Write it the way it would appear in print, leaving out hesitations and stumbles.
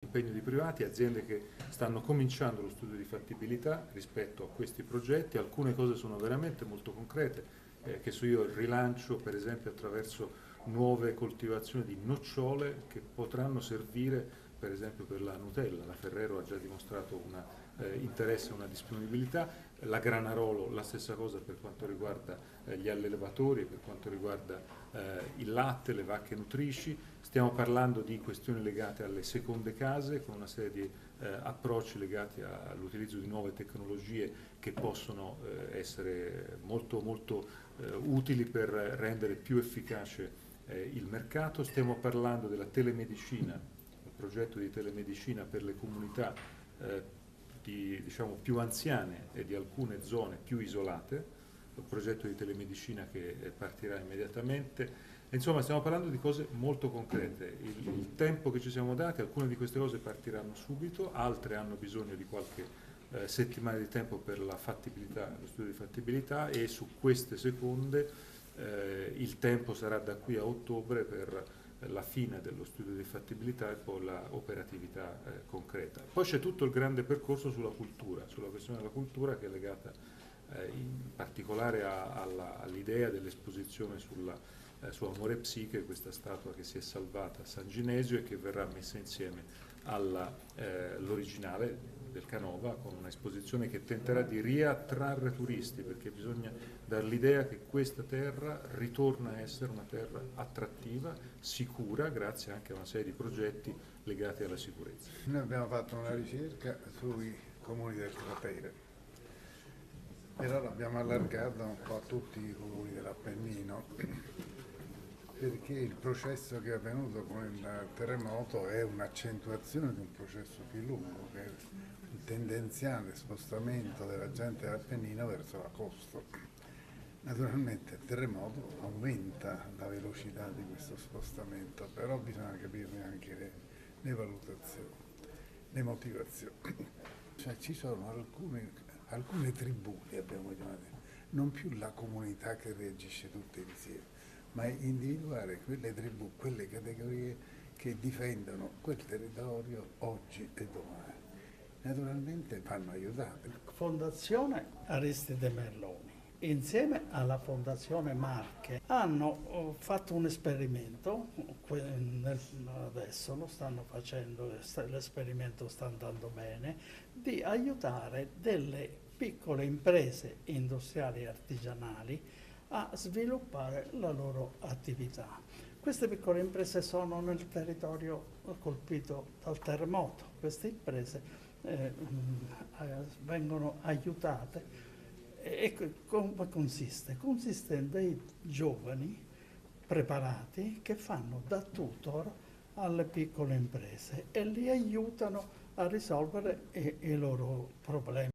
impegno di privati, aziende che stanno cominciando lo studio di fattibilità rispetto a questi progetti. Alcune cose sono veramente molto concrete, che so io, il rilancio per esempio attraverso nuove coltivazioni di nocciole che potranno servire per esempio per la Nutella. La Ferrero ha già dimostrato un interesse e una disponibilità, la Granarolo la stessa cosa per quanto riguarda gli allevatori, per quanto riguarda il latte, le vacche nutrici. Stiamo parlando di questioni legate alle seconde case con una serie di approcci legati all'utilizzo di nuove tecnologie che possono essere molto utili per rendere più efficace il mercato. Stiamo parlando della telemedicina, il progetto di telemedicina per le comunità diciamo, più anziane e di alcune zone più isolate, un progetto di telemedicina che partirà immediatamente. Insomma, stiamo parlando di cose molto concrete. Il tempo che ci siamo dati, alcune di queste cose partiranno subito, altre hanno bisogno di qualche settimana di tempo per la fattibilità, lo studio di fattibilità, e su queste seconde il tempo sarà da qui a ottobre per la fine dello studio di fattibilità e poi l'operatività concreta. Poi c'è tutto il grande percorso sulla cultura, sulla questione della cultura che è legata in particolare all'idea dell'esposizione su Amore e Psiche, questa statua che si è salvata a San Ginesio e che verrà messa insieme all'originale del Canova, con un'esposizione che tenterà di riattrarre turisti, perché bisogna dare l'idea che questa terra ritorna a essere una terra attrattiva, sicura, grazie anche a una serie di progetti legati alla sicurezza. Noi abbiamo fatto una ricerca sui comuni del cratere, però l'abbiamo allargata un po' a tutti i comuni dell'Appennino, perché il processo che è avvenuto con il terremoto è un'accentuazione di un processo più lungo, che è il tendenziale spostamento della gente dell'Appennino verso la costa. Naturalmente il terremoto aumenta la velocità di questo spostamento, però bisogna capirne anche le valutazioni, le motivazioni. Cioè ci sono alcune tribù, le abbiamo chiamate, non più la comunità che reagisce tutte insieme, ma individuare quelle tribù, quelle categorie che difendono quel territorio oggi e domani. Naturalmente vanno aiutate. Fondazione Aristide Merloni, insieme alla Fondazione Marche, hanno fatto un esperimento, adesso lo stanno facendo, l'esperimento sta andando bene, di aiutare delle piccole imprese industriali e artigianali a sviluppare la loro attività. Queste piccole imprese sono nel territorio colpito dal terremoto. Queste imprese vengono aiutate e come consiste? Consiste in dei giovani preparati che fanno da tutor alle piccole imprese e li aiutano a risolvere i loro problemi.